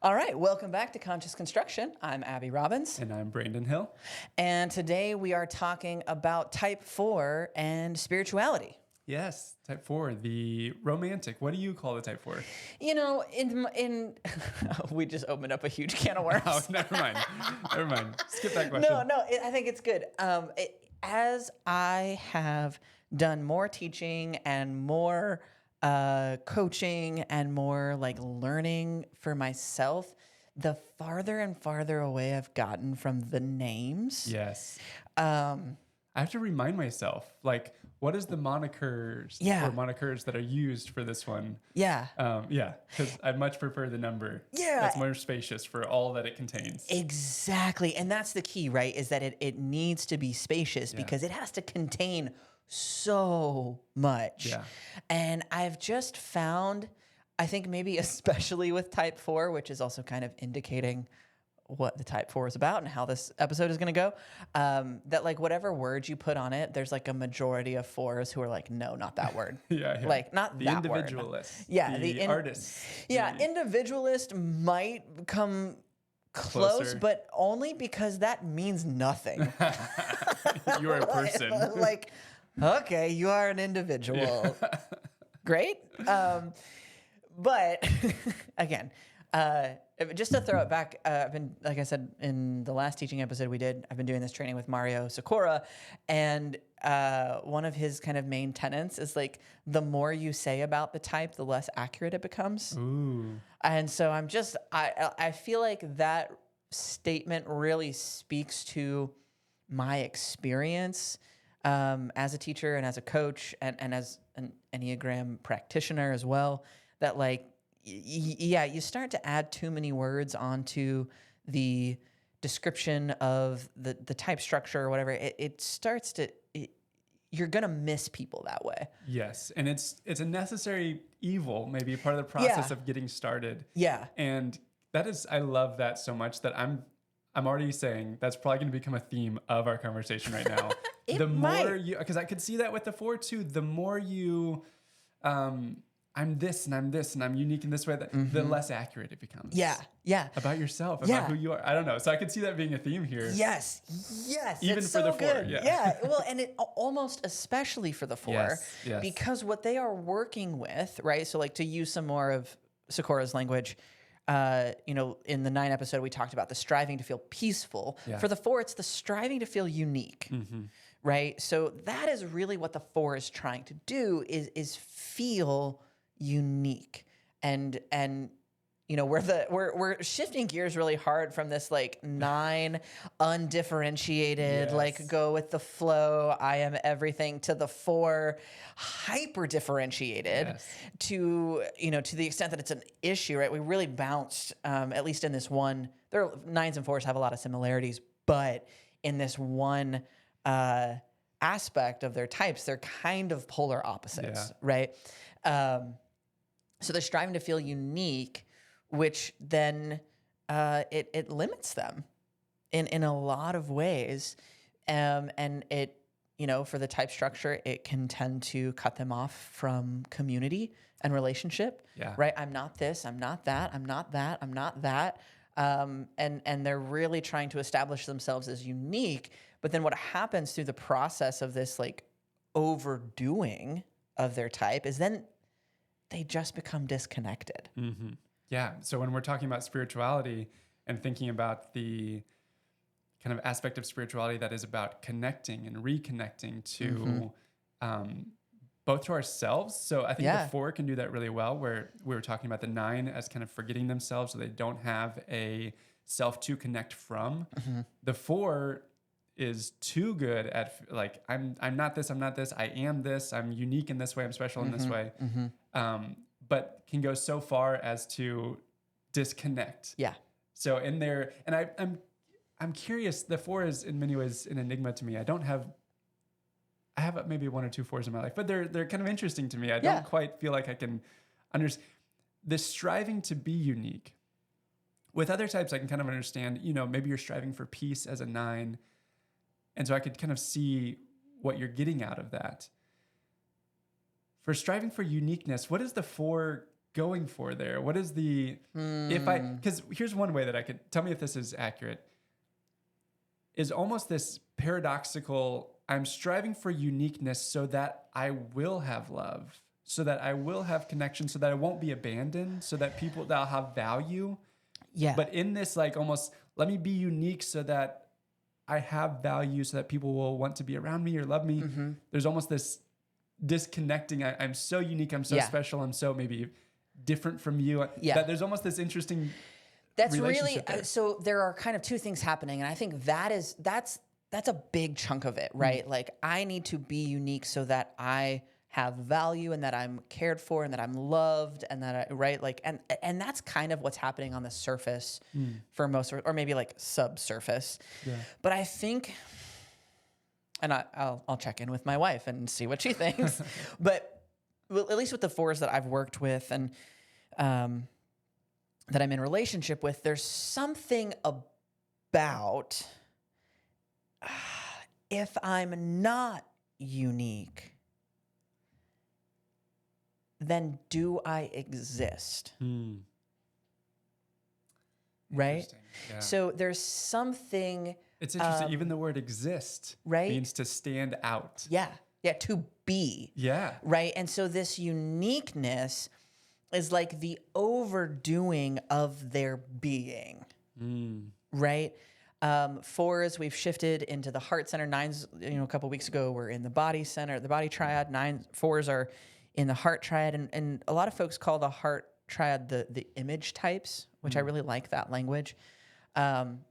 All right, welcome back to Conscious Construction. I'm Abby Robbins. And I'm Brandon Hill. And today we are talking about type 4 and spirituality. Yes, type 4, the romantic. What do you call the type 4? You know, we just opened up a huge can of worms. Oh, never mind. Never mind. Skip that question. I think it's good. As I have done more teaching and more coaching and more like learning for myself, the farther and farther away I've gotten from the names. Yes. I have to remind myself, like, what is the monikers or monikers that are used for this one? Yeah. Because I much prefer the number. Yeah. That's more spacious for all that it contains. Exactly. And that's the key, right? Is that it needs to be spacious because it has to contain so much. Yeah. And I've just found, I think maybe especially with type 4, which is also kind of indicating what the type 4 is about and how this episode is going to go, that like whatever word you put on it, there's like a majority of 4s who are like, no, not that word. Like not the that word. individualist. Yeah. The artist. Yeah. Individualist might come close, but only because that means nothing. You're a person. Like, okay, you are an individual. Yeah. Great. But again, just to throw it back, I've been, like I said, in the last teaching episode we did, I've been doing this training with Mario Sikora, and one of his kind of main tenets is like, the more you say about the type, the less accurate it becomes. Ooh. And so I feel like that statement really speaks to my experience as a teacher and as a coach and as an Enneagram practitioner as well, that like, you start to add too many words onto the description of the type structure or whatever. It starts to, you're going to miss people that way. Yes. And it's a necessary evil, maybe part of the process of getting started. Yeah. And that is, I love that so much that I'm already saying that's probably going to become a theme of our conversation right now. More you, because I could see that with the 4 too, the more you, I'm this and I'm this and I'm unique in this way, the less accurate it becomes. Yeah. Yeah. About yourself, about who you are. I don't know. So I could see that being a theme here. Yes. Even it's for so the 4. Good. Yeah. Well, and it almost especially for the 4, yes. because what they are working with, right? So like to use some more of Sikora's language, in the 9 episode, we talked about the striving to feel peaceful. Yeah. For the 4, it's the striving to feel unique, right? So that is really what the 4 is trying to do is feel unique. And we're shifting gears really hard from this like 9 undifferentiated, like go with the flow, I am everything, to the 4 hyper differentiated to the extent that it's an issue, right? We really bounced, at least in this one, 9s and 4s have a lot of similarities, but in this one aspect of their types, they're kind of polar opposites, right? So they're striving to feel unique, which then it limits them in a lot of ways. And it, for the type structure, it can tend to cut them off from community and relationship, right? I'm not this, I'm not that, I'm not that, I'm not that. And they're really trying to establish themselves as unique. But then what happens through the process of this like overdoing of their type is then they just become disconnected. Mm-hmm. Yeah. So when we're talking about spirituality and thinking about the kind of aspect of spirituality that is about connecting and reconnecting to both to ourselves. So I think the 4 can do that really well, where we were talking about the 9 as kind of forgetting themselves so they don't have a self to connect from. The 4 is too good at like, I'm not this, I'm not this, I am this, I'm unique in this way, I'm special in this way. But can go so far as to disconnect. Yeah. So in there, and I'm curious, the 4 is in many ways an enigma to me. I have maybe 1 or 2 4s in my life, but they're kind of interesting to me. I don't quite feel like I can understand the striving to be unique. With other types, I can kind of understand, maybe you're striving for peace as a 9. And so I could kind of see what you're getting out of that. For striving for uniqueness, what does the 4 going for there? What is because here's one way that I could, tell me if this is accurate, is almost this paradoxical, I'm striving for uniqueness so that I will have love, so that I will have connection, so that I won't be abandoned, so that I'll have value. Yeah. But in this, like, almost, let me be unique so that I have value, so that people will want to be around me or love me. Mm-hmm. There's almost this disconnecting. I'm so unique. I'm so special. I'm so maybe different from you. That there's almost this interesting That's really, there. So there are kind of two things happening. And I think that's a big chunk of it, right? Like, I need to be unique so that I have value and that I'm cared for and that I'm loved and that right? Like, and that's kind of what's happening on the surface for most, or maybe like subsurface. Yeah. But I think, and I'll check in with my wife and see what she thinks, but at least with the 4s that I've worked with and, that I'm in relationship with, there's something about if I'm not unique, then do I exist? Right? Yeah. So there's something. It's interesting. Even the word exist means to stand out. Yeah. Yeah. To be. Yeah. Right. And so this uniqueness is like the overdoing of their being. Right. 4s, we've shifted into the heart center. 9s, a couple weeks ago, we're in the body center, the body triad. 4s are in the heart triad. And a lot of folks call the heart triad the image types, which I really like that language,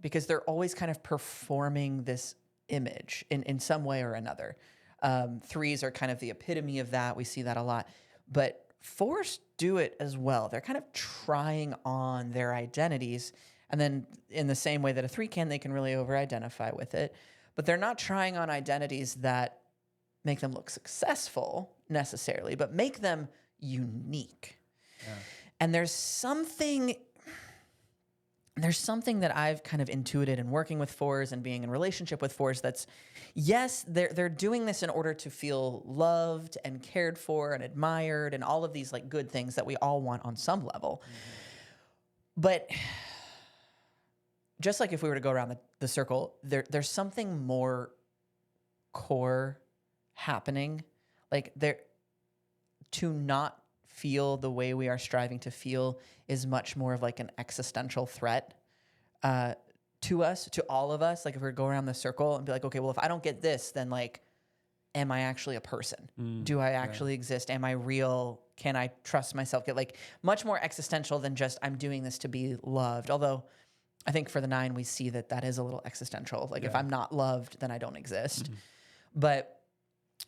because they're always kind of performing this image in some way or another. 3s are kind of the epitome of that. We see that a lot. But 4s do it as well. They're kind of trying on their identities. And then in the same way that a 3 can, they can really over-identify with it. But they're not trying on identities that make them look successful necessarily, but make them unique. Yeah. And there's something that I've kind of intuited in working with 4s and being in relationship with 4s that's, yes, they're doing this in order to feel loved and cared for and admired and all of these like good things that we all want on some level. But just like if we were to go around the circle, there's something more core happening. Like, to not feel the way we are striving to feel is much more of like an existential threat to us, to all of us. Like, if we go around the circle and be like, okay, well, if I don't get this, then like, am I actually a person? Do I actually exist? Am I real? Can I trust myself? Get like much more existential than just I'm doing this to be loved. Although I think for the 9, we see that is a little existential. Like, if I'm not loved, then I don't exist. But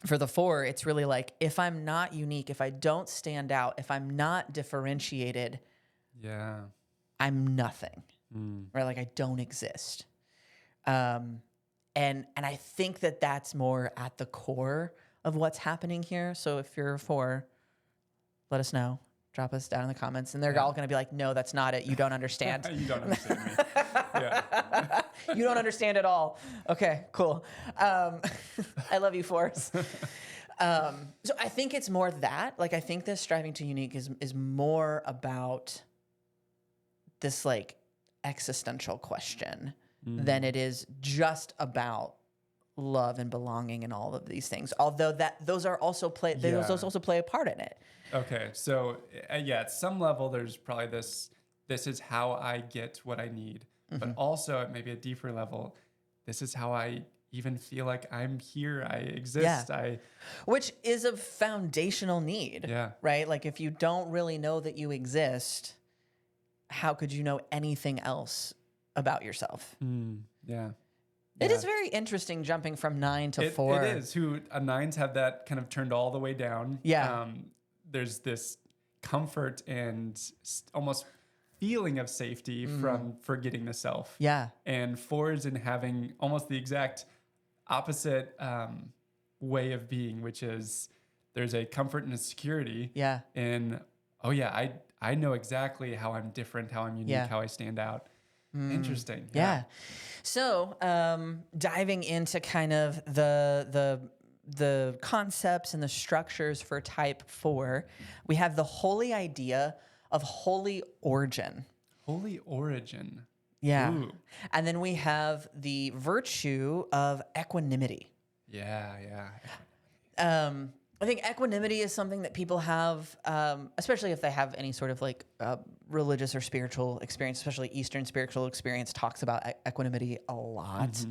for the 4, it's really like, if I'm not unique, if I don't stand out, if I'm not differentiated, I'm nothing, right? Like, I don't exist. And I think that that's more at the core of what's happening here. So if you're a 4, let us know. Drop us down in the comments. And they're all going to be like, no, that's not it. You don't understand. You don't understand me. Yeah. You don't understand at all. Okay, cool. I love you, 4s. So I think it's more that. Like, I think this striving to unique is more about this like existential question than it is just about love and belonging and all of these things. Although those also play a part in it. Okay, so at some level, there's probably this is how I get what I need. But also at maybe a deeper level, this is how I even feel like I'm here, I exist. Which is a foundational need, right? Like, if you don't really know that you exist, how could you know anything else about yourself? It is very interesting jumping from 9 to 4. It is. 9s have that kind of turned all the way down. Yeah. There's this comfort and almost feeling of safety from forgetting the self. Yeah. And 4s in having almost the exact opposite way of being, which is there's a comfort and a security. Yeah. In, I know exactly how I'm different, how I'm unique, how I stand out. Interesting. Yeah. So diving into kind of the the concepts and the structures for type 4, we have the holy idea of holy origin. Holy origin. Yeah. Ooh. And then we have the virtue of equanimity. Yeah. I think equanimity is something that people have, especially if they have any sort of like religious or spiritual experience, especially Eastern spiritual experience talks about equanimity a lot.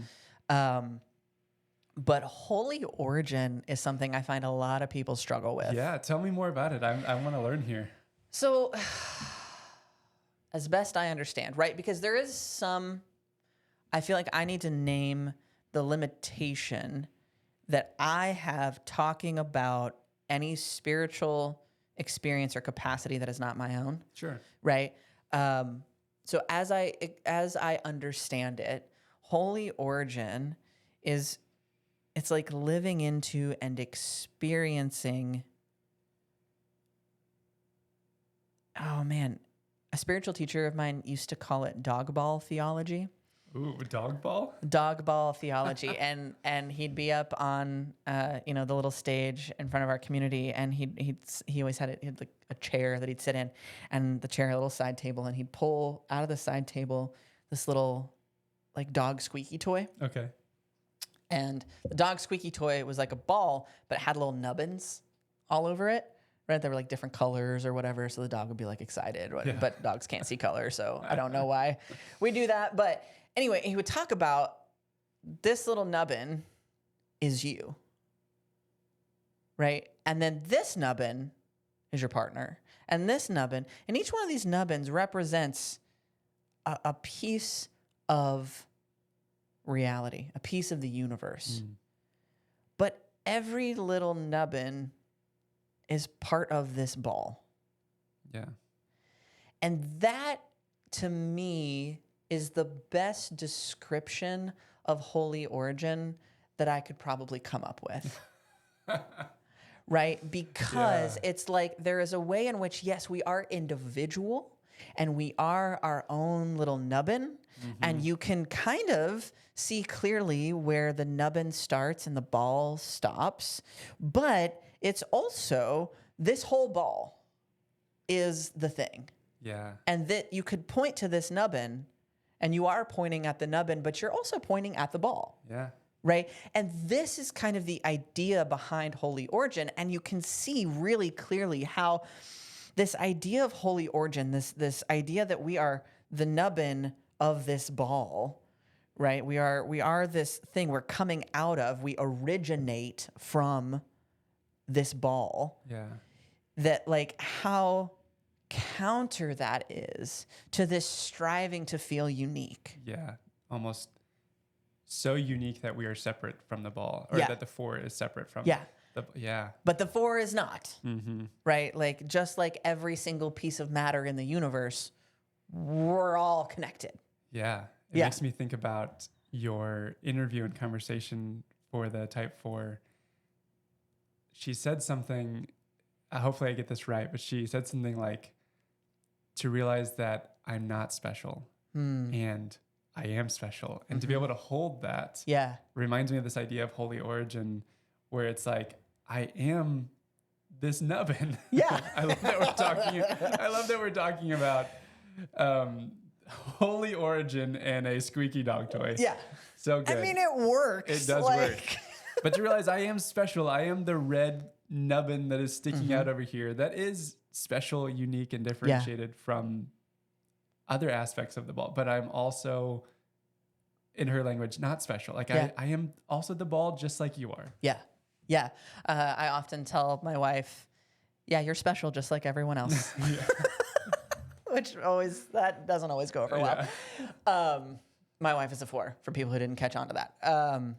But holy origin is something I find a lot of people struggle with. Yeah. Tell me more about it. I want to learn here. So, as best I understand, right? Because there is some, I feel like I need to name the limitation that I have talking about any spiritual experience or capacity that is not my own. Sure. Right. So as I understand it, holy origin is, it's like living into and experiencing. Oh man, a spiritual teacher of mine used to call it dog ball theology. Ooh, dog ball? Dog ball theology. and he'd be up on, the little stage in front of our community, and he always had he had like a chair that he'd sit in, and the chair, a little side table, and he'd pull out of the side table this little like dog squeaky toy. Okay. And the dog squeaky toy was like a ball, but it had little nubbins all over it. Right, they were like different colors or whatever, so the dog would be like excited. Yeah. But dogs can't see color, so I don't know why we do that. But anyway, he would talk about this little nubbin is you, right? And then this nubbin is your partner, and this nubbin, and each one of these nubbins represents a piece of reality, a piece of the universe. But every little nubbin is part of this ball. Yeah. And that, to me, is the best description of holy origin that I could probably come up with. Right? Because it's like there is a way in which, yes, we are individual and we are our own little nubbin. And you can kind of see clearly where the nubbin starts and the ball stops. But it's also this whole ball is the thing. Yeah. And that you could point to this nubbin, and you are pointing at the nubbin, but you're also pointing at the ball. Yeah. Right? And this is kind of the idea behind holy origin. And you can see really clearly how this idea of holy origin, this idea that we are the nubbin of this ball, right? We are this thing we're coming out of. We originate from this ball. Yeah. That like how counter that is to this striving to feel unique. Yeah. Almost so unique that we are separate from the ball, or that the 4 is separate from the. But the 4 is not. Right? Like just like every single piece of matter in the universe, we're all connected. Yeah. It makes me think about your interview and conversation for the type 4. She said something, hopefully I get this right, but she said something like, to realize that I'm not special and I am special. And to be able to hold that reminds me of this idea of holy origin, where it's like, I am this nubbin. Yeah. I love that we're talking about holy origin and a squeaky dog toy. Yeah. So good. I mean, it works. It does work. But to realize I am special. I am the red nubbin that is sticking out over here. That is special, unique, and differentiated from other aspects of the ball. But I'm also, in her language, not special. Like I am also the ball just like you are. Yeah. Yeah. I often tell my wife, yeah, you're special just like everyone else. Which that doesn't always go over well. My wife is a 4, for people who didn't catch on to that.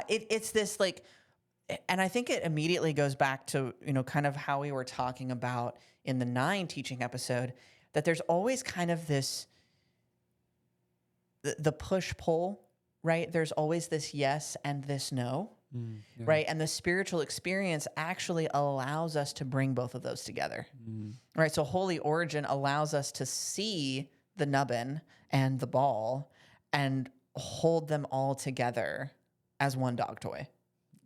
It's this like, and I think it immediately goes back to, kind of how we were talking about in the 9 teaching episode, that there's always kind of this, the push-pull, right? There's always this yes and this no, right? And the spiritual experience actually allows us to bring both of those together, right? So holy origin allows us to see the nubbin and the ball and hold them all together as one dog toy.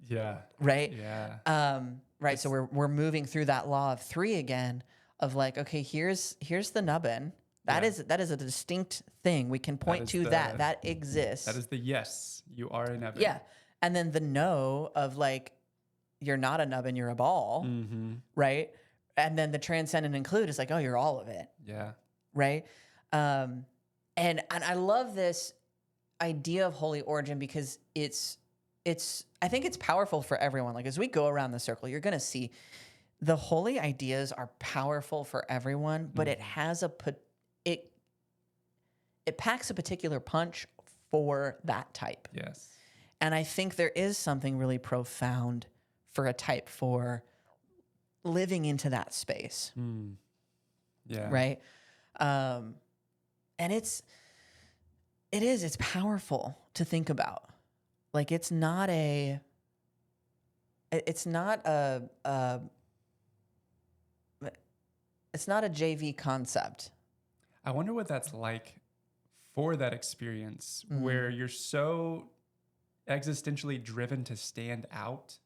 Yeah. Right. Yeah. Right. So we're moving through that law of three again of like, okay, here's the nubbin. That is a distinct thing. We can point to that exists. That is the yes, you are a nubbin. Yeah. And then the no of like, you're not a nubbin, you're a ball. Mm-hmm. Right. And then the transcendent include is like, oh, you're all of it. Yeah. Right. And I love this idea of holy origin because I think it's powerful for everyone. Like as we go around the circle, you're going to see the holy ideas are powerful for everyone, but it has it packs a particular punch for that type. Yes. And I think there is something really profound for a type 4 living into that space. Yeah. Right. And it's powerful to think about. Like it's not a JV concept. I wonder what that's like for that experience where you're so existentially driven to stand out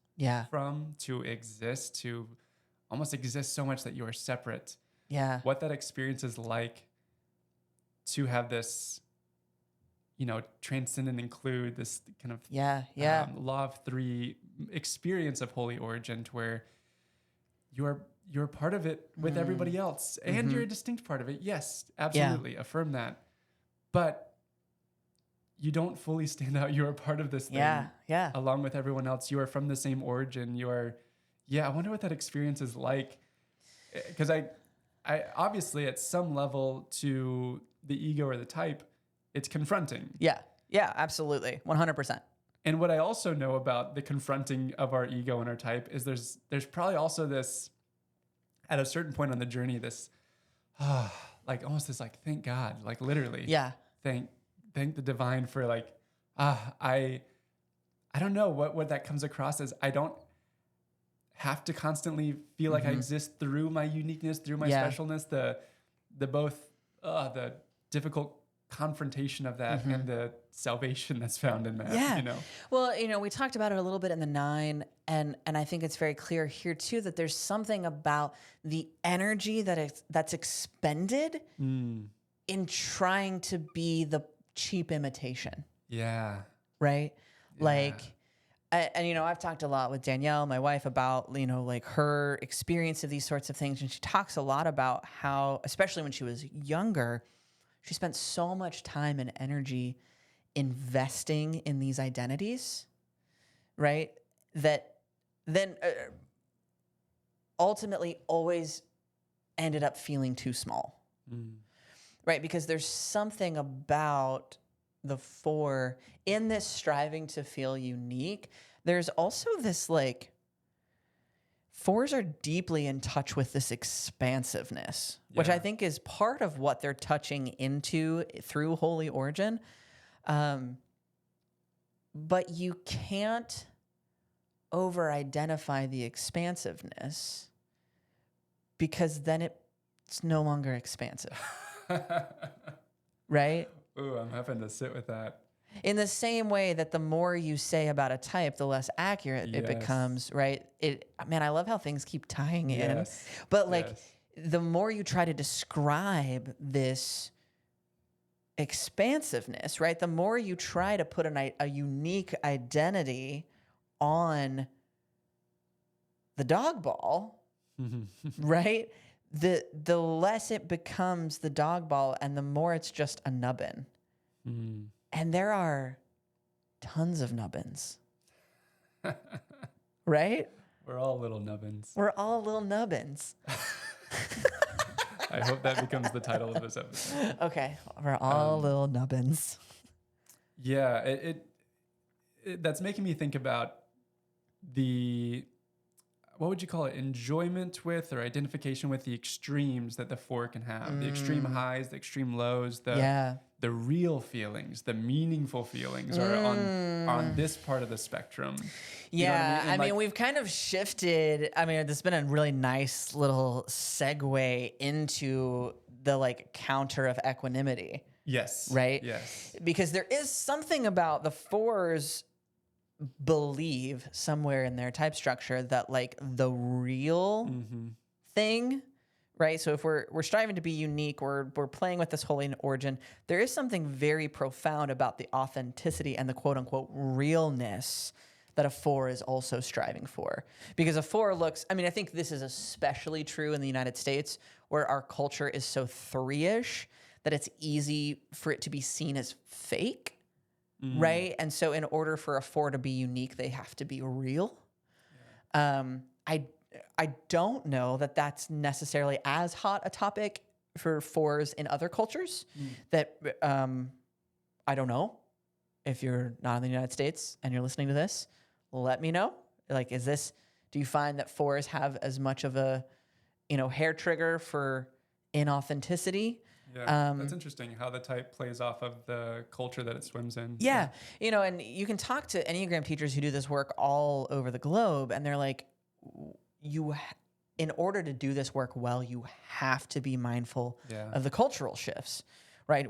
from, to exist, to almost exist so much that you are separate. Yeah. What that experience is like to have this, transcend and include this kind of law of three experience of holy origin, to where you're part of it with everybody else, and you're a distinct part of it. Yes, absolutely, affirm that. But you don't fully stand out. You're a part of this thing, along with everyone else. You are from the same origin. You are, I wonder what that experience is like, because I obviously at some level to the ego or the type, it's confronting. Yeah, absolutely, 100%. And what I also know about the confronting of our ego and our type is there's probably also this, at a certain point on the journey, this, like almost this like, thank God, like literally. Yeah. Thank the divine for like, I don't know what that comes across as. I don't have to constantly feel like I exist through my uniqueness, through my specialness, the difficult confrontation of that and the salvation that's found in that. Yeah. Well, we talked about it a little bit in the 9, and I think it's very clear here too that there's something about the energy that's expended in trying to be the cheap imitation. Yeah. Right? Yeah. Like, and I've talked a lot with Danielle, my wife, about, like her experience of these sorts of things. And she talks a lot about how, especially when she was younger, she spent so much time and energy investing in these identities, right? That then ultimately always ended up feeling too small, right? Because there's something about the 4 in this striving to feel unique. There's also this like 4s are deeply in touch with this expansiveness, which I think is part of what they're touching into through holy origin. But you can't over-identify the expansiveness because then it's no longer expansive. Right? Ooh, I'm having to sit with that. In the same way that the more you say about a type, the less accurate it becomes, right? I love how things keep tying in. But the more you try to describe this expansiveness, right? The more you try to put a unique identity on the dog ball, right? The less it becomes the dog ball and the more it's just a nubbin. And there are tons of nubbins, right? We're all little nubbins. We're all little nubbins. I hope that becomes the title of this episode. Okay, we're all little nubbins. Yeah, it that's making me think about the, what would you call it, enjoyment with or identification with the extremes that the 4 can have. The extreme highs, the extreme lows, the real feelings, the meaningful feelings are on this part of the spectrum. You know what I mean? I mean, we've kind of shifted. I mean, there's been a really nice little segue into the like counter of equanimity. Yes. Right? Yes. Because there is something about the 4s believe somewhere in their type structure that like the real thing, right? So if we're striving to be unique, we're playing with this holy origin, there is something very profound about the authenticity and the quote unquote realness that a 4 is also striving for. Because a 4 looks, I mean, I think this is especially true in the United States, where our culture is so 3-ish that it's easy for it to be seen as fake, right? And so in order for a 4 to be unique, they have to be real. I don't know that that's necessarily as hot a topic for 4s in other cultures. That I don't know. If you're not in the United States and you're listening to this, let me know. Like, do you find that 4s have as much of a, hair trigger for inauthenticity? Yeah, that's interesting how the type plays off of the culture that it swims in. Yeah. And you can talk to Enneagram teachers who do this work all over the globe, and they're like, in order to do this work well, you have to be mindful of the cultural shifts, right?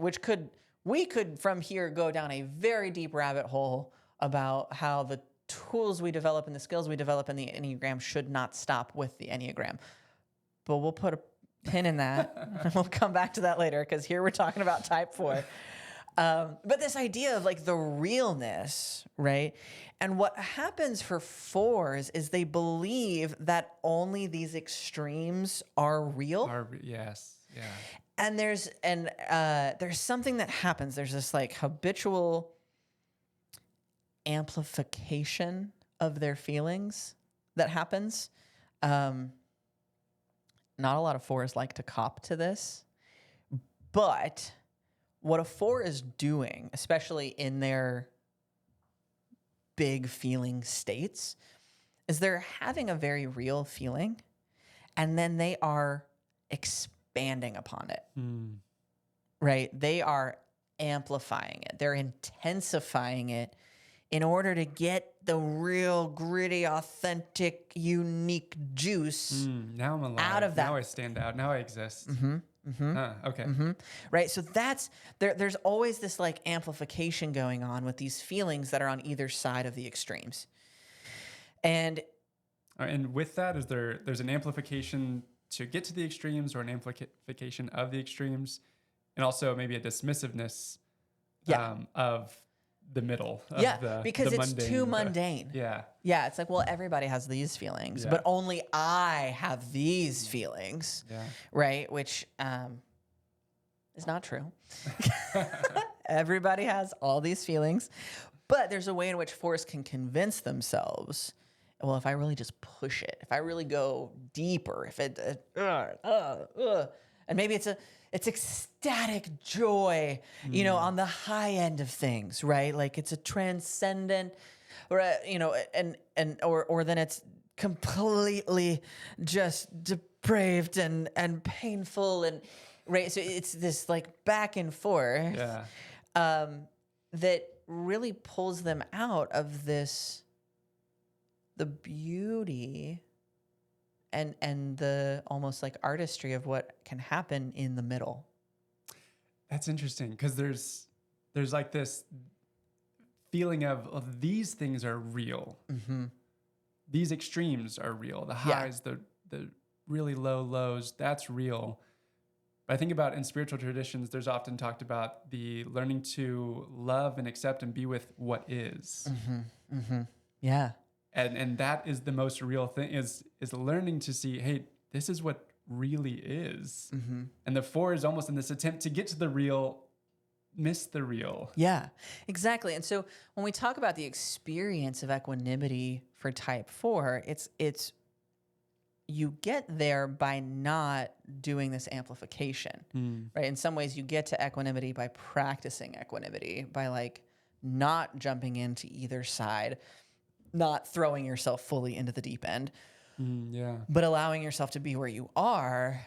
We could from here go down a very deep rabbit hole about how the tools we develop and the skills we develop in the Enneagram should not stop with the Enneagram. But we'll put a pin in that, and we'll come back to that later, because here we're talking about type 4. But this idea of like the realness, right? And what happens for 4s is they believe that only these extremes are real. Yes, yeah. And there's something that happens. There's this like habitual amplification of their feelings that happens. Not a lot of 4s like to cop to this, but what a 4 is doing, especially in their big feeling states, is they're having a very real feeling, and then they are expanding upon it, right? They are amplifying it. They're intensifying it in order to get the real gritty, authentic, unique juice now I'm alive. Out of that. Now I stand out. Now I exist. Okay. Right. So there's always this like amplification going on with these feelings that are on either side of the extremes. And with that, there's an amplification to get to the extremes, or an amplification of the extremes, and also maybe a dismissiveness of the middle. Because the it's mundane, too mundane. Yeah. It's like, well, everybody has these feelings, but only I have these feelings, right? Which is not true. Everybody has all these feelings, but there's a way in which 4s can convince themselves, well, if I really just push it, if I really go deeper, if it, and maybe it's ecstatic joy, on the high end of things, right? Like it's a transcendent, or or then it's completely just depraved and painful, and right. So it's this like back and forth, that really pulls them out of the beauty and the almost like artistry of what can happen in the middle. That's interesting, because there's like this feeling of these things are real. These extremes are real. The highs, the really low lows, that's real. But I think about in spiritual traditions, there's often talked about the learning to love and accept and be with what is. Yeah. And that is the most real thing, is learning to see, hey, this is what really is. And the 4 is almost in this attempt to get to the real, miss the real. Yeah, exactly. And so when we talk about the experience of equanimity for type 4, it's you get there by not doing this amplification, right? In some ways, you get to equanimity by practicing equanimity, by like not jumping into either side, not throwing yourself fully into the deep end, but allowing yourself to be where you are.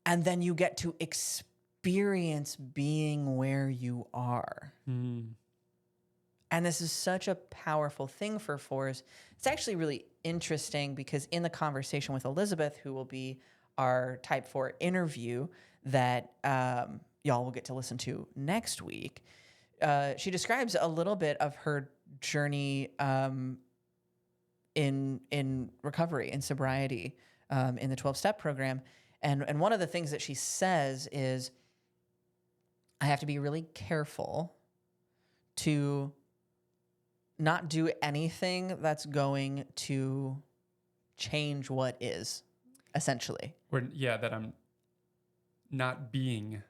And then you get to experience being where you are. And this is such a powerful thing for 4s. It's actually really interesting, because in the conversation with Elizabeth, who will be our type 4 interview that y'all will get to listen to next week, she describes a little bit of her journey in recovery, in sobriety, in the 12-step program. And one of the things that she says is, I have to be really careful to not do anything that's going to change what is, essentially. That I'm not being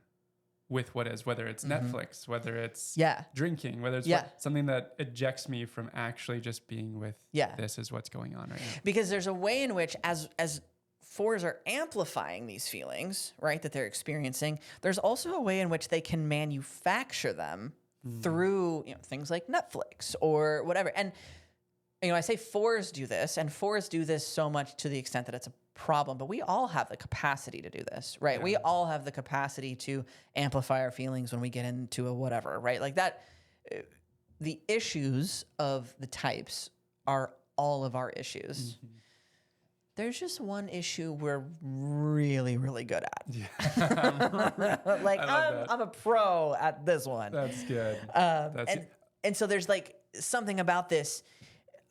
with what is, whether it's Netflix, whether it's drinking, whether it's something that ejects me from actually just being with this is what's going on right now. Because there's a way in which, as fours are amplifying these feelings, right, that they're experiencing, there's also a way in which they can manufacture them through things like Netflix or whatever. And I say fours do this, and fours do this so much to the extent that it's a problem, but we all have the capacity to do this, right? We all have the capacity to amplify our feelings when we get into a whatever, right? Like that, the issues of the types are all of our issues. There's just one issue we're really, really good at. Yeah. Like I'm a pro at this one. That's good. And so there's like something about this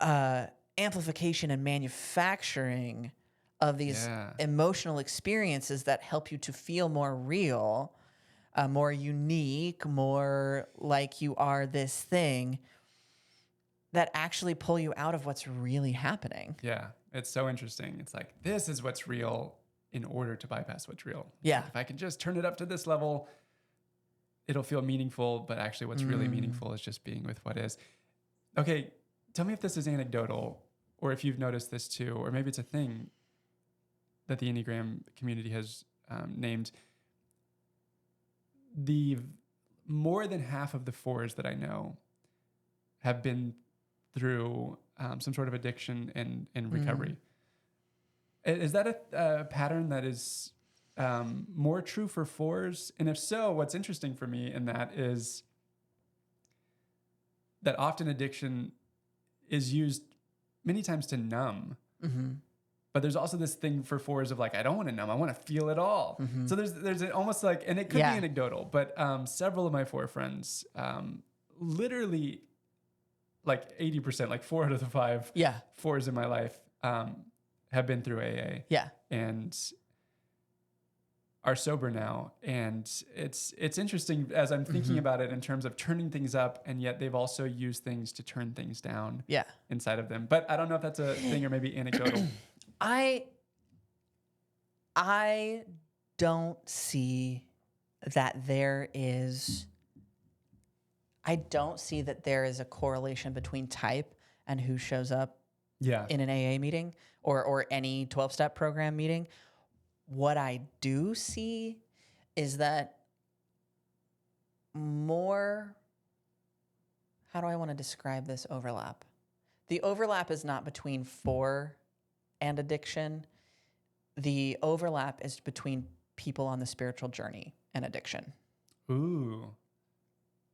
amplification and manufacturing of these emotional experiences that help you to feel more real, more unique, more like you are this thing, that actually pull you out of what's really happening. Yeah. It's so interesting. It's like, this is what's real in order to bypass what's real. Yeah. If I can just turn it up to this level, it'll feel meaningful, but actually what's really meaningful is just being with what is. Okay, tell me if this is anecdotal or if you've noticed this too, or maybe it's a thing that the Enneagram community has named. The more than half of the fours that I know have been through some sort of addiction and recovery. Is that a pattern that is more true for fours? And if so, what's interesting for me in that is that often addiction is used many times to numb. But there's also this thing for fours of like, I don't want to numb, I want to feel it all. So there's almost like, and it could be anecdotal, but several of my four friends literally like 80%, like 4 out of the 5 fours in my life have been through AA. Yeah. And are sober now. And it's interesting as I'm thinking about it in terms of turning things up, and yet they've also used things to turn things down inside of them. But I don't know if that's a thing or maybe anecdotal. I don't see that there is... I don't see that there is a correlation between type and who shows up in an AA meeting or any 12-step program meeting. What I do see is that more, how do I want to describe this overlap? The overlap is not between four and addiction. The overlap is between people on the spiritual journey and addiction. Ooh.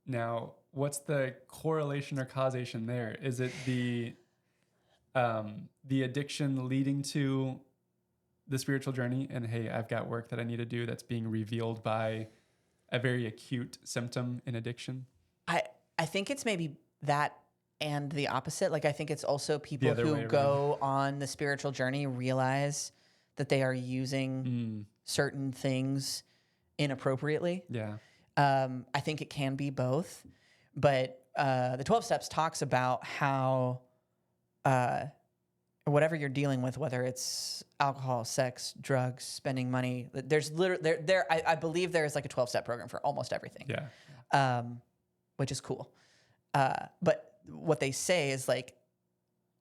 Now, what's the correlation or causation there? Is it the addiction leading to the spiritual journey? And hey, I've got work that I need to do that's being revealed by a very acute symptom in addiction? I think it's maybe that and the opposite. Like, I think it's also people who go on the spiritual journey realize that they are using certain things inappropriately. Yeah. I think it can be both, but the 12 Steps talks about how whatever you're dealing with, whether it's alcohol, sex, drugs, spending money, there's literally I believe there is like a 12-step program for almost everything. Yeah. Which is cool. But what they say is like,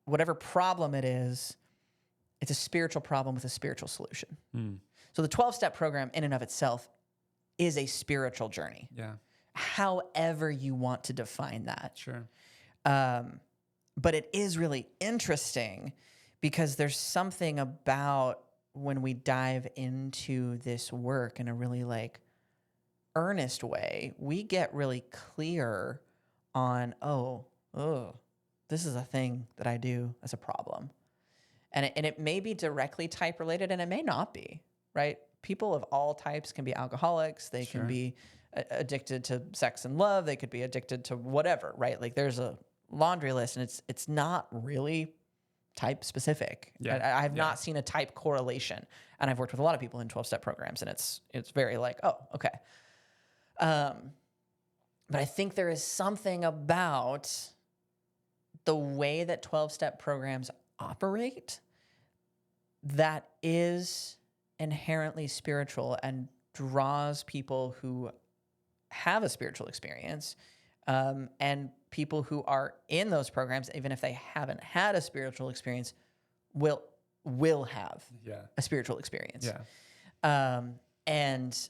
whatever problem it is, it's a spiritual problem with a spiritual solution. So the 12-step program in and of itself is a spiritual journey. Yeah. However you want to define that. Sure. But it is really interesting because there's something about when we dive into this work in a really like earnest way, we get really clear on, this is a thing that I do as a problem. And it may be directly type related and it may not be, right? People of all types can be alcoholics. They can be addicted to sex and love. They could be addicted to whatever, right? Like there's a laundry list, and it's not really type specific. Yeah. I have not seen a type correlation, and I've worked with a lot of people in 12-step programs, and it's very like, oh, okay. But I think there is something about the way that 12-step programs operate that is inherently spiritual and draws people who have a spiritual experience, and people who are in those programs, even if they haven't had a spiritual experience, will have a spiritual experience. Yeah. And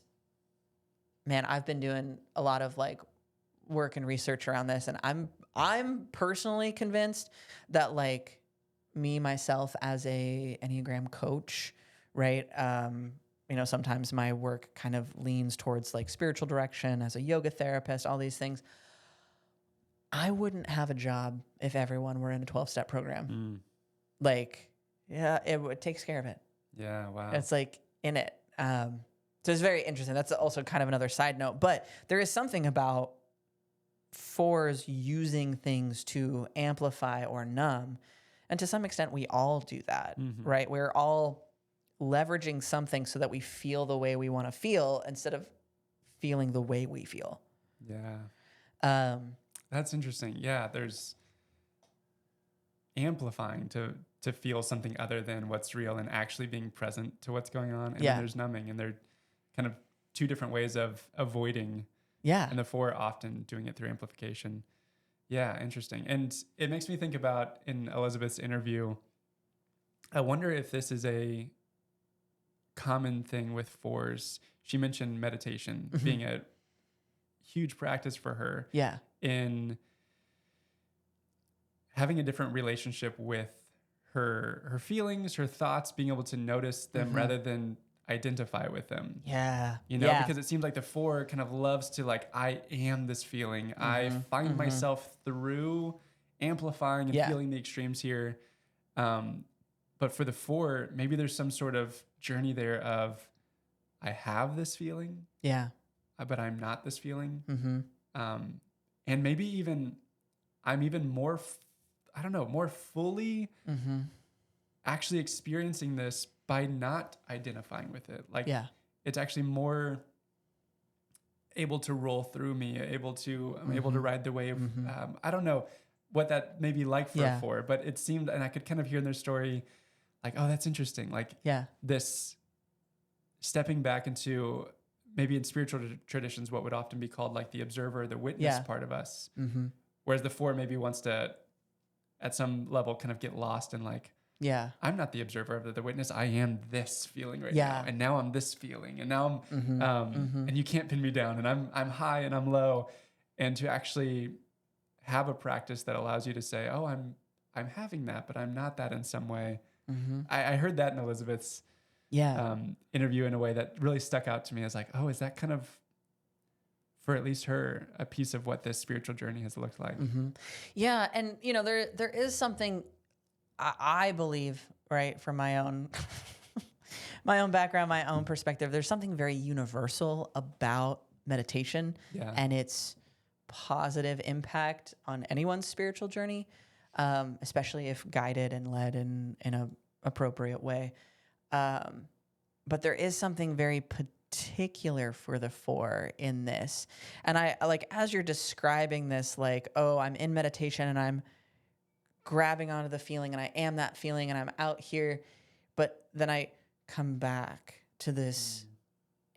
man, I've been doing a lot of like work and research around this, and I'm personally convinced that like me myself as a Enneagram coach, right? Sometimes my work kind of leans towards like spiritual direction as a yoga therapist, all these things. I wouldn't have a job if everyone were in a 12-step program. Like, yeah, it takes care of it. Yeah, wow. It's like in it. So it's very interesting. That's also kind of another side note, but there is something about 4s using things to amplify or numb. And to some extent, we all do that, right? We're all leveraging something so that we feel the way we want to feel instead of feeling the way we feel. Yeah. That's interesting. Yeah, there's amplifying to feel something other than what's real and actually being present to what's going on. And then there's numbing, and they're kind of two different ways of avoiding. Yeah. And the 4 often doing it through amplification. Yeah, interesting. And it makes me think about in Elizabeth's interview, I wonder if this is a common thing with 4s. She mentioned meditation being a huge practice for her. Yeah. In having a different relationship with her feelings, her thoughts, being able to notice them rather than identify with them. Yeah. Because it seems like the 4 kind of loves to like, I am this feeling. I find myself through amplifying and feeling the extremes here. But for the 4, maybe there's some sort of journey there of, I have this feeling. Yeah. But I'm not this feeling. And maybe even I'm even more, more fully actually experiencing this by not identifying with it. Like, it's actually more able to roll through me, I'm able to ride the wave. I don't know what that may be like for a 4, but it seemed, and I could kind of hear in their story, like, oh, that's interesting. Like this stepping back into, maybe in spiritual traditions, what would often be called like the observer, the witness part of us. Whereas the 4 maybe wants to, at some level, kind of get lost in like, I'm not the observer, the witness. I am this feeling right now, and now I'm this feeling, and now I'm, and you can't pin me down, and I'm high and I'm low, and to actually have a practice that allows you to say, oh, I'm having that, but I'm not that in some way. I heard that in Elizabeth's interview in a way that really stuck out to me. I was like, oh, is that kind of, for at least her, a piece of what this spiritual journey has looked like? Yeah, and there is something I believe, right, from my own my own background, my own perspective. There's something very universal about meditation and its positive impact on anyone's spiritual journey, especially if guided and led in a appropriate way. But there is something very particular for the 4 in this. And I like, as you're describing this, like, oh, I'm in meditation and I'm grabbing onto the feeling and I am that feeling and I'm out here, but then I come back to this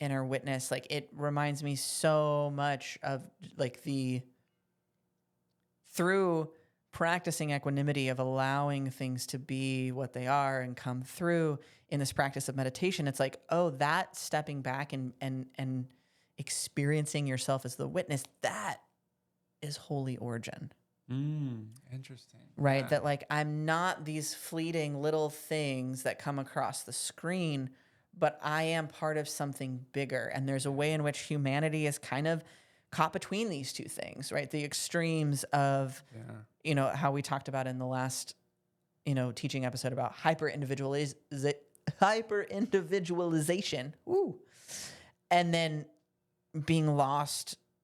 inner witness. Like, it reminds me so much of like through practicing equanimity, of allowing things to be what they are and come through in this practice of meditation. It's like, oh, that stepping back and experiencing yourself as the witness, that is holy origin. Interesting. Right? That like, I'm not these fleeting little things that come across the screen, but I am part of something bigger. And there's a way in which humanity is kind of caught between these two things, right? The extremes of, how we talked about in the last, teaching episode about hyper-individualization. Woo. And then being lost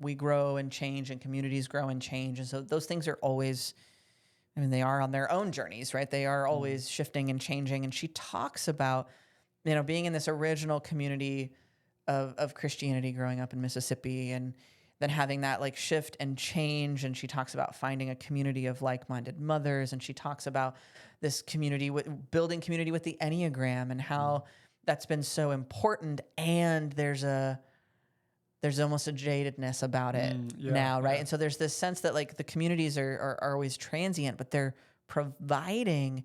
we grow and change, and communities grow and change. And so those things are always, I mean, they are on their own journeys, right? They are always shifting and changing. And she talks about, being in this original community of Christianity growing up in Mississippi, and then having that like shift and change. And she talks about finding a community of like-minded mothers. And she talks about this community, building community with the Enneagram, and how that's been so important. And there's almost a jadedness about it now, right? Yeah. And so there's this sense that like the communities are always transient, but they're providing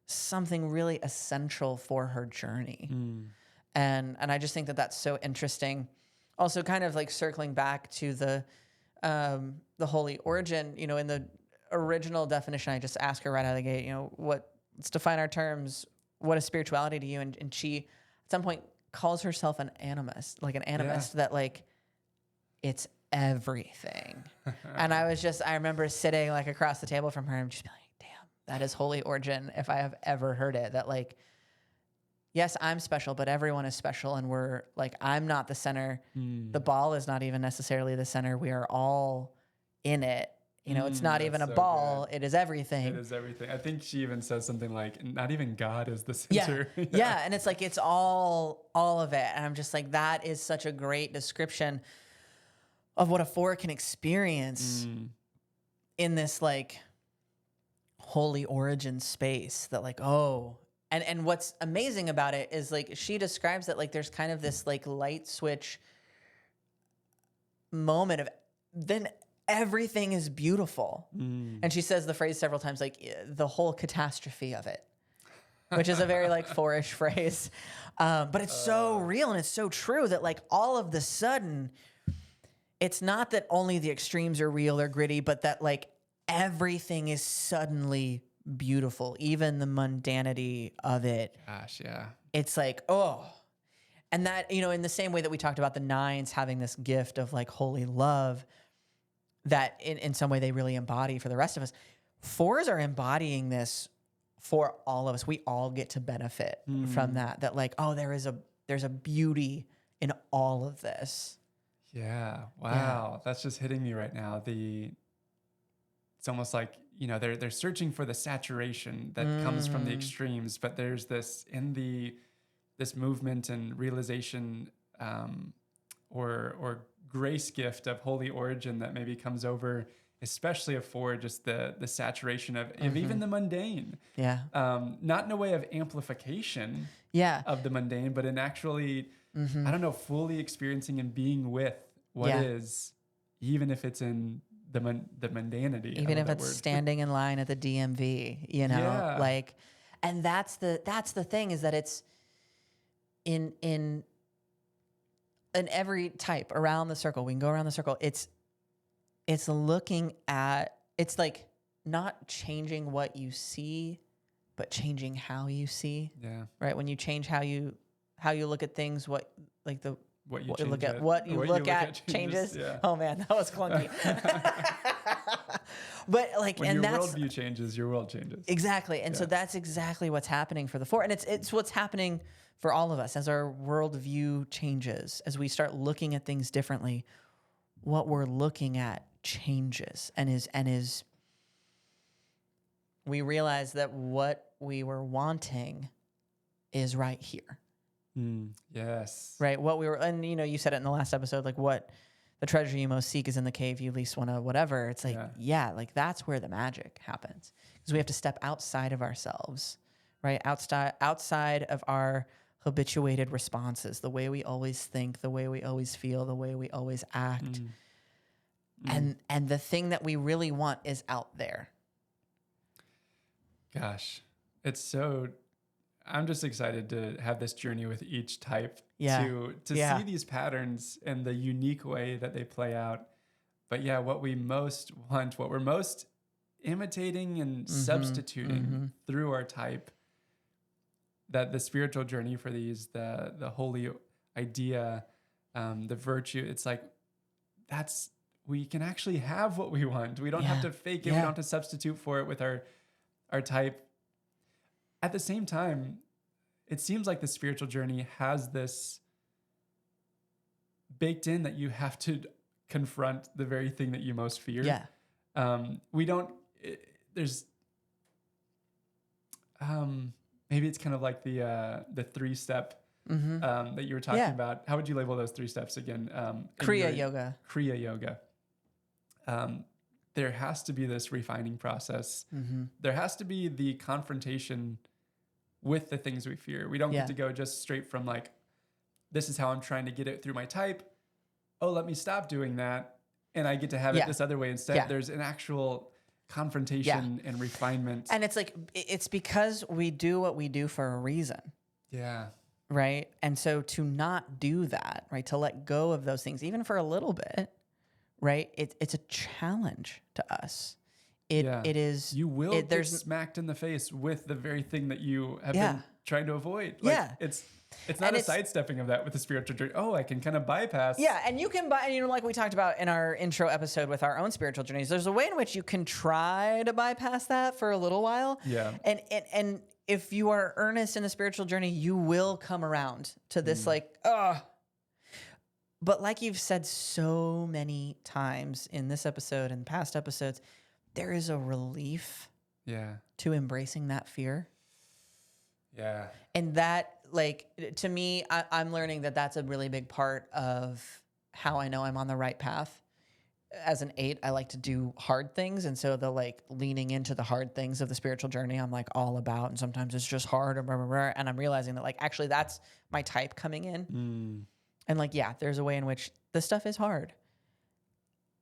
something really essential for her journey. And I just think that that's so interesting. Also, kind of like circling back to the holy origin, in the original definition, I just asked her right out of the gate, let's define our terms. What is spirituality to you? And she, at some point, calls herself an animist, that like, it's everything. And I remember sitting like across the table from her and just being like, damn, that is holy origin if I have ever heard it. That like, yes, I'm special, but everyone is special. And we're like, I'm not the center. The ball is not even necessarily the center. We are all in it. It's not even a ball. Good. It is everything. It is everything. I think she even says something like, not even God is the center. Yeah. And it's like, it's all of it. And I'm just like, that is such a great description of what a 4 can experience in this like holy origin space, that like, and what's amazing about it is like, she describes that like, there's kind of this like light switch moment of then everything is beautiful. And she says the phrase several times, like the whole catastrophe of it, which is a very like 4-ish phrase. But it's so real and it's so true that like all of the sudden, it's not that only the extremes are real or gritty, but that like everything is suddenly beautiful, even the mundanity of it. Gosh, yeah. It's like, and that, in the same way that we talked about the 9s having this gift of like holy love, that in some way they really embody for the rest of us. 4s are embodying this for all of us. We all get to benefit from that. That like, there's a beauty in all of this. Yeah. Wow. Yeah. That's just hitting me right now. It's almost like, they're searching for the saturation that comes from the extremes, but there's this movement and realization, or grace gift of holy origin that maybe comes over, especially a 4, just the saturation of even the mundane. Yeah. Not in a way of amplification of the mundane, but in actually, I don't know, fully experiencing and being with what is, even if it's in the mundanity. Even if it's standing in line at the DMV, like, and that's the thing, is that it's in every type around the circle. We can go around the circle. It's looking at, it's like not changing what you see, but changing how you see. Yeah. Right. When you change how you look at things, what you look at changes. Yeah. Oh man, that was clunky. But like, when and your that's worldview changes, your world changes. Exactly. And so that's exactly what's happening for the 4. And it's what's happening for all of us as our worldview changes, as we start looking at things differently. What we're looking at changes and is we realize that what we were wanting is right here. Yes. Right. What we were, and you said it in the last episode, like what the treasure you most seek is in the cave you least want to whatever. It's like, like that's where the magic happens, because we have to step outside of ourselves, right? Outside of our habituated responses, the way we always think, the way we always feel, the way we always act. And the thing that we really want is out there. Gosh, I'm just excited to have this journey with each type to see these patterns and the unique way that they play out. But what we most want, what we're most imitating and substituting through our type, that the spiritual journey for these, the holy idea, the virtue, it's like, we can actually have what we want. We don't have to fake it. We don't have to substitute for it with our type. At the same time, it seems like the spiritual journey has this baked in that you have to confront the very thing that you most fear. Yeah. We don't, there's, maybe it's kind of like the 3-step that you were talking about. How would you label those 3 steps again? Kriya yoga. Kriya yoga. There has to be this refining process. There has to be the confrontation with the things we fear. We don't get to go just straight from like, this is how I'm trying to get it through my type. Oh, let me stop doing that. And I get to have it this other way instead. Yeah. There's an actual confrontation and refinement. And it's like, it's because we do what we do for a reason. Yeah. Right. And so to not do that, right, to let go of those things, even for a little bit, right, it's a challenge to us. It is. You will get smacked in the face with the very thing that you have been trying to avoid. Like, it's not a sidestepping of that with the spiritual journey. Oh, I can kind of bypass. Yeah, and you can like we talked about in our intro episode with our own spiritual journeys, there's a way in which you can try to bypass that for a little while. Yeah. And if you are earnest in the spiritual journey, you will come around to this But like you've said so many times in this episode and past episodes, there is a relief to embracing that fear. Yeah. And that, like, to me, I'm learning that that's a really big part of how I know I'm on the right path. As an 8, I like to do hard things. And so the like leaning into the hard things of the spiritual journey, I'm like all about. And sometimes it's just hard and I'm realizing that like, actually that's my type coming in. And like, there's a way in which this stuff is hard.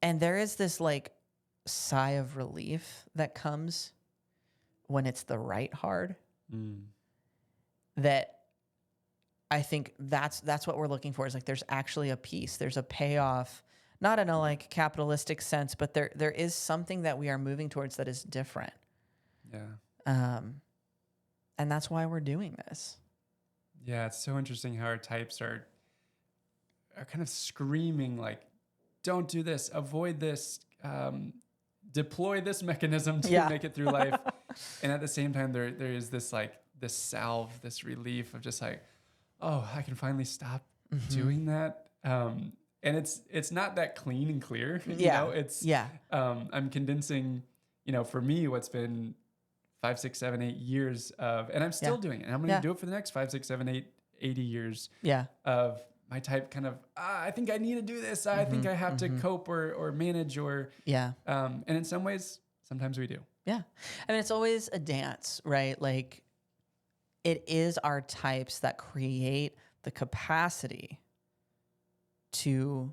And there is this like sigh of relief that comes when it's the right hard. That I think that's what we're looking for, is like there's actually a peace, there's a payoff, not in a like capitalistic sense, but there is something that we are moving towards that is different. Yeah. And that's why we're doing this. Yeah, it's so interesting how our types are kind of screaming like, don't do this, avoid this, deploy this mechanism to make it through life. And at the same time, there is this like this salve, this relief of just like, oh, I can finally stop doing that. And it's not that clean and clear. You know, it's I'm condensing, for me, what's been 5, 6, 7, 8 years of, and I'm still doing it. And I'm going to do it for the next 5, 6, 7, 8, 80 years of my type kind of, I think I need to do this. I think I have to cope or manage or, and in some ways, sometimes we do. Yeah. I mean, it's always a dance, right? Like it is our types that create the capacity to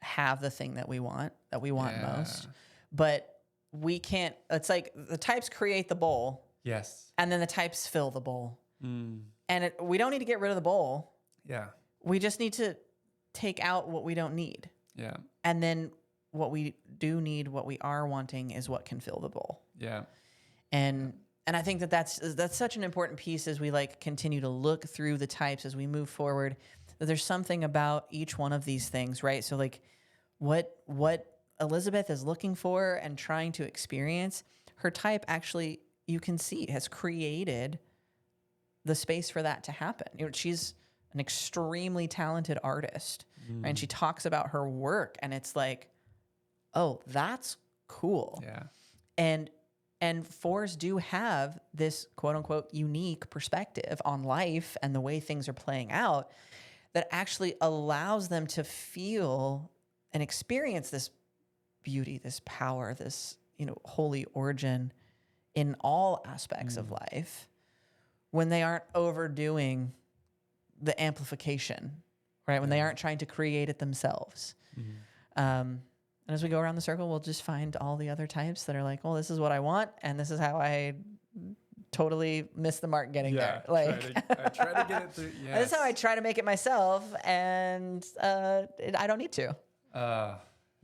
have the thing that we want most. But we can't, it's like the types create the bowl. Yes. And then the types fill the bowl. And we don't need to get rid of the bowl. Yeah. We just need to take out what we don't need. Yeah. And then what we do need, what we are wanting, is what can fill the bowl. Yeah. And I think that's such an important piece as we like continue to look through the types as we move forward, that there's something about each one of these things, right? So like what Elizabeth is looking for and trying to experience, her type actually, you can see, has created the space for that to happen. She's an extremely talented artist, right? And she talks about her work and it's like, oh, that's cool. Yeah. And 4s do have this quote unquote unique perspective on life and the way things are playing out that actually allows them to feel and experience this beauty, this power, this, holy origin in all aspects of life when they aren't overdoing the amplification, right? When they aren't trying to create it themselves. And as we go around the circle, we'll just find all the other types that are like, well, this is what I want, and this is how I totally miss the mark getting there. Like, I try to get it through. Yes. This is how I try to make it myself, and I don't need to.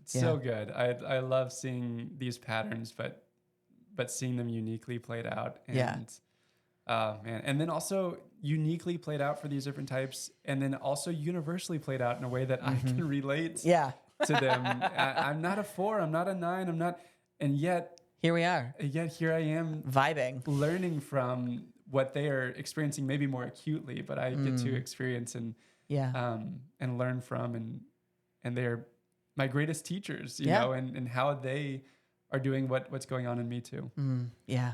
It's so good. I love seeing these patterns, but seeing them uniquely played out. And, man. And then also uniquely played out for these different types, and then also universally played out in a way that I can relate to them. I'm not a 4, I'm not a 9, I'm not, and yet here we are. Yet here I am vibing, learning from what they are experiencing, maybe more acutely, but I get to experience and learn from, and they're my greatest teachers, you Yeah. know, and how they are doing what's going on in me too. Yeah.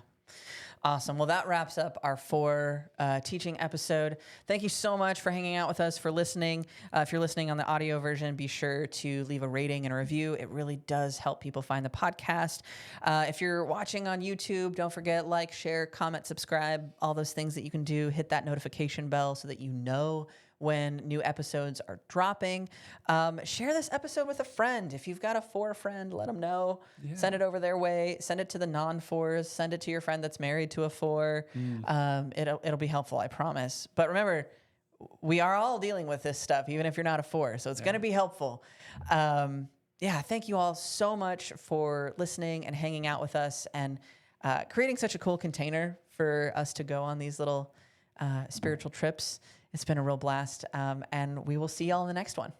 Awesome. Well, that wraps up our 4 teaching episode. Thank you so much for hanging out with us, for listening. If you're listening on the audio version, be sure to leave a rating and a review. It really does help people find the podcast. If you're watching on YouTube, don't forget, like, share, comment, subscribe, all those things that you can do. Hit that notification bell so that you know when new episodes are dropping. Share this episode with a friend. If you've got a 4 friend, let them know. Yeah. Send it over their way. Send it to the non-4s. Send it to your friend that's married to a 4. It'll be helpful, I promise. But remember, we are all dealing with this stuff, even if you're not a 4. So it's going to be helpful. Thank you all so much for listening and hanging out with us and creating such a cool container for us to go on these little spiritual trips. It's been a real blast, and we will see y'all in the next one.